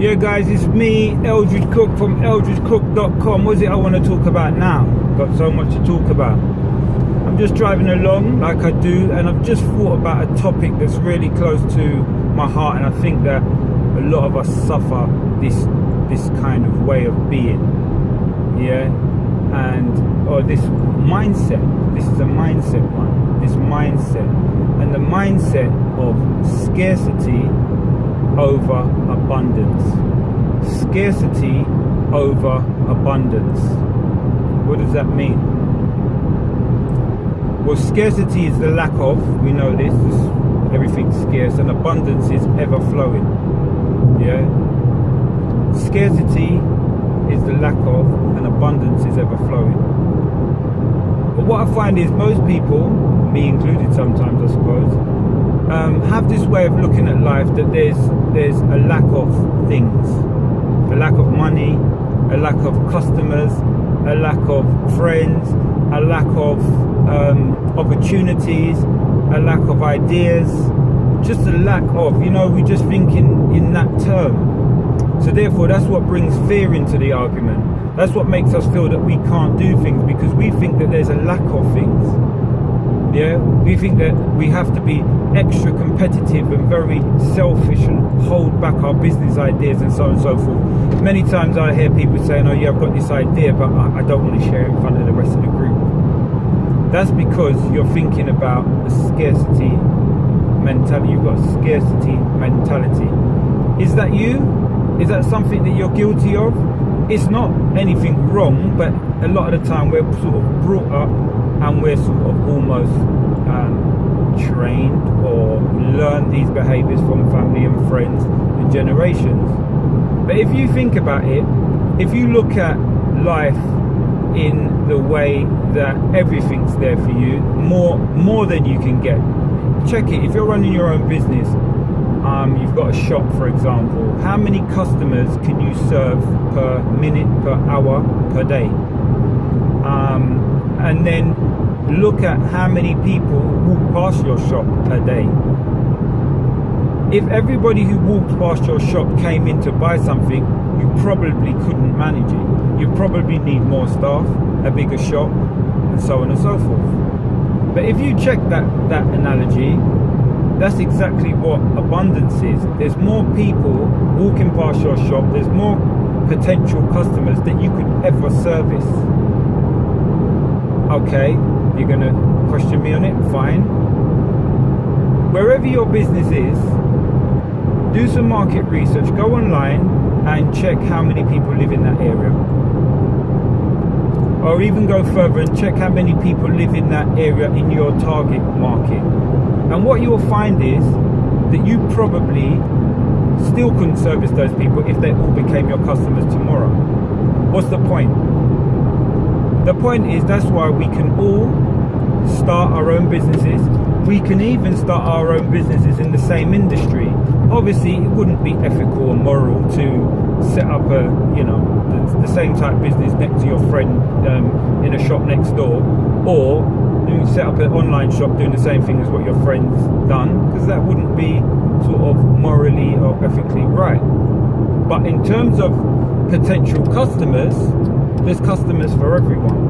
Yeah guys, it's me, Eldridge Cooke from eldridgecooke.com. What is it I want to talk about now? Got so much to talk about. I'm just driving along like I do, and I've just thought about a topic that's really close to my heart, and I think that a lot of us suffer this kind of way of being, yeah, or this mindset. This is a mindset one. This mindset, and the mindset of scarcity over abundance. Scarcity over abundance. What does that mean? Well, scarcity is the lack of, we know this, everything's scarce, and abundance is ever flowing. Yeah? Scarcity is the lack of, and abundance is ever flowing. But what I find is most people, me included sometimes I suppose, have this way of looking at life that there's a lack of things, a lack of money, a lack of customers, a lack of friends, a lack of opportunities, a lack of ideas, just a lack of, we just think in that term. So therefore that's what brings fear into the argument. That's what makes us feel that we can't do things, because we think that there's a lack of things. Yeah, we think that we have to be extra competitive and very selfish and hold back our business ideas and so on and so forth. Many times I hear people saying, oh yeah, I've got this idea, but I don't want to share it in front of the rest of the group. That's because you're thinking about a scarcity mentality. You've got a scarcity mentality. Is that you? Is that something that you're guilty of? It's not anything wrong, but a lot of the time we're sort of brought up and we're sort of almost trained or learn these behaviors from family and friends and generations. But if you think about it, if you look at life in the way that everything's there for you, more than you can get. Check it. If you're running your own business, you've got a shop, for example, how many customers can you serve per minute, per hour, per day? And then look at how many people walk past your shop per day. If everybody who walked past your shop came in to buy something, you probably couldn't manage it. You probably need more staff, a bigger shop, and so on and so forth. But if you check that analogy, that's exactly what abundance is. There's more people walking past your shop, there's more potential customers that you could ever service. Okay, you're gonna question me on it, fine. Wherever your business is, do some market research, go online and check how many people live in that area. Or even go further and check how many people live in that area in your target market. And what you'll find is that you probably still couldn't service those people if they all became your customers tomorrow. What's the point? The point is, that's why we can all start our own businesses. We can even start our own businesses in the same industry. Obviously, it wouldn't be ethical or moral to set up the same type business next to your friend in a shop next door, or you set up an online shop doing the same thing as what your friend's done, because that wouldn't be sort of morally or ethically right. But in terms of potential customers, there's customers for everyone.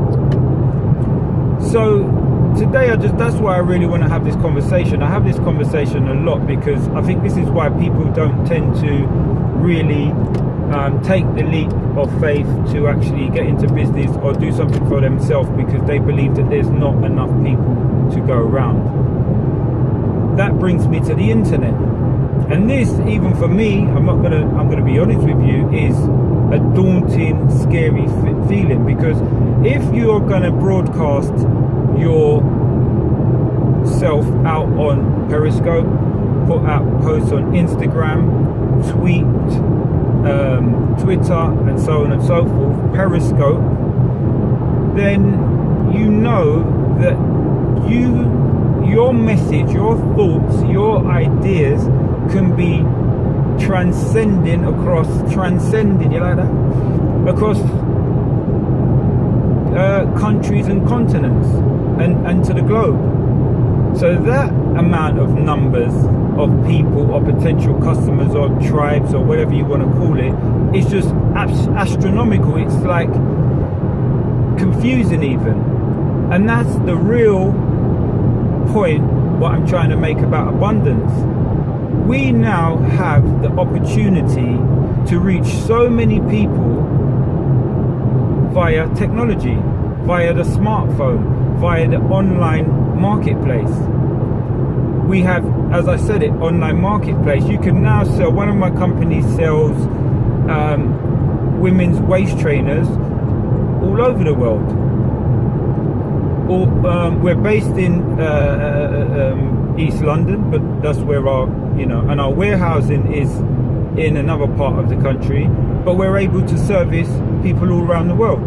So today that's why I really want to have this conversation. I have this conversation a lot because I think this is why people don't tend to really take the leap of faith to actually get into business or do something for themselves, because they believe that there's not enough people to go around. That brings me to the internet. And this, even for me, I'm gonna be honest with you, is a daunting, scary feeling, because if you're gonna broadcast yourself out on Periscope, put out posts on Instagram, tweet, Twitter, and so on and so forth, Periscope, then you know that your message, your thoughts, your ideas can be transcending, you like that? Across countries and continents and to the globe. So that amount of numbers of people or potential customers or tribes or whatever you want to call it is just astronomical. It's like confusing even. And that's the real point what I'm trying to make about abundance. We now have the opportunity to reach so many people via technology, via the smartphone, via the online marketplace. We have, as I said it, online marketplace. You can now sell, one of my companies sells women's waist trainers all over the world. We're based in East London, but that's where our, and our warehousing is in another part of the country, but we're able to service people all around the world.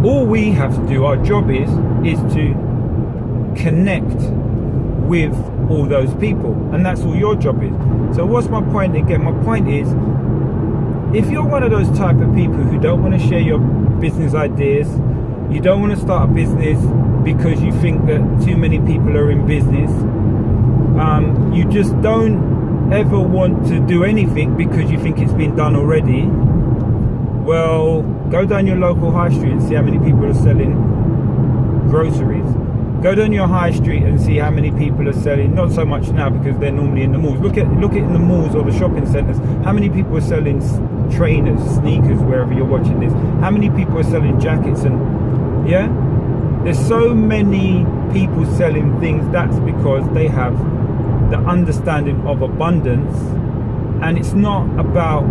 All we have to do, our job is to connect with all those people, and that's all your job is. So what's my point again? My point is, if you're one of those type of people who don't want to share your business ideas, you don't want to start a business because you think that too many people are in business, you just don't ever want to do anything because you think it's been done already, well, go down your local high street and see how many people are selling groceries. Go down your high street and see how many people are selling, not so much now because they're normally in the malls. Look at in the malls or the shopping centres, how many people are selling trainers, sneakers, wherever you're watching this. How many people are selling jackets and, yeah? There's so many people selling things. That's because they have the understanding of abundance, and it's not about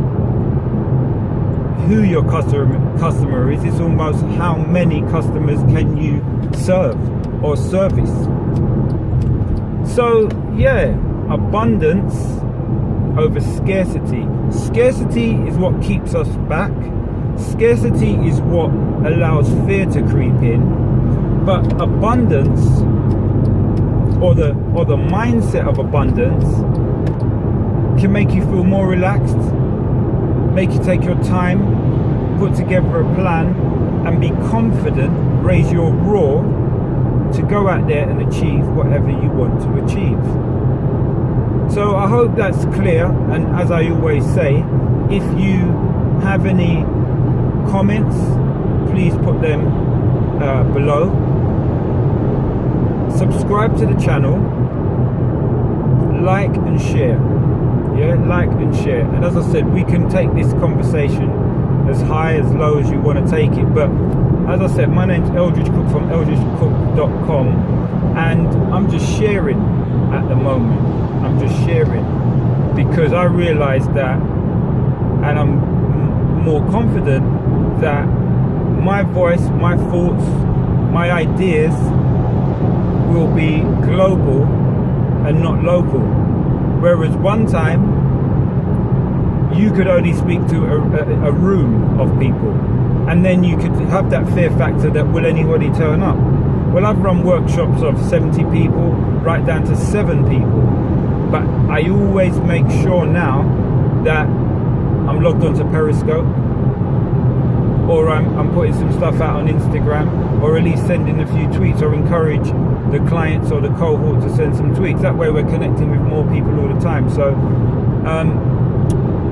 who your customer is. It's almost how many customers can you serve or service. So yeah, abundance over scarcity. Scarcity is what keeps us back. Scarcity is what allows fear to creep in. But abundance, or the mindset of abundance, can make you feel more relaxed, make you take your time, put together a plan, and be confident, raise your roar to go out there and achieve whatever you want to achieve. So I hope that's clear, and as I always say, if you have any comments, please put them below. Subscribe to the channel, like and share. Yeah, like and share. And as I said, we can take this conversation as high, as low as you want to take it. But as I said, my name's Eldridge Cooke from eldridgecooke.com, and I'm just sharing at the moment. I'm just sharing because I realize that, and I'm more confident that my voice, my thoughts, my ideas will be global and not local. Whereas one time you could only speak to a room of people, and then you could have that fear factor that will anybody turn up. Well, I've run workshops of 70 people right down to 7 people, but I always make sure now that I'm logged onto Periscope, or I'm putting some stuff out on Instagram, or at least sending a few tweets, or encourage the clients or the cohort to send some tweets. That way we're connecting with more people all the time. So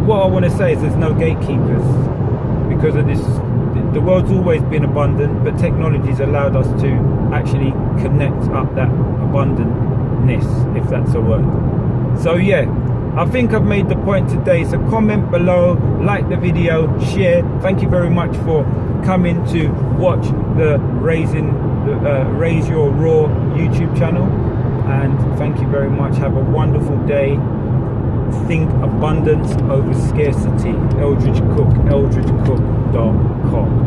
what I want to say is there's no gatekeepers because of this. The world's always been abundant, but technology's allowed us to actually connect up that abundantness, if that's a word. So yeah, I think I've made the point today. So comment below, like the video, share. Thank you very much for coming to watch the Raise Your Raw YouTube channel, and thank you very much. Have a wonderful day. Think abundance over scarcity. Eldridge Cooke, eldridgecooke.com.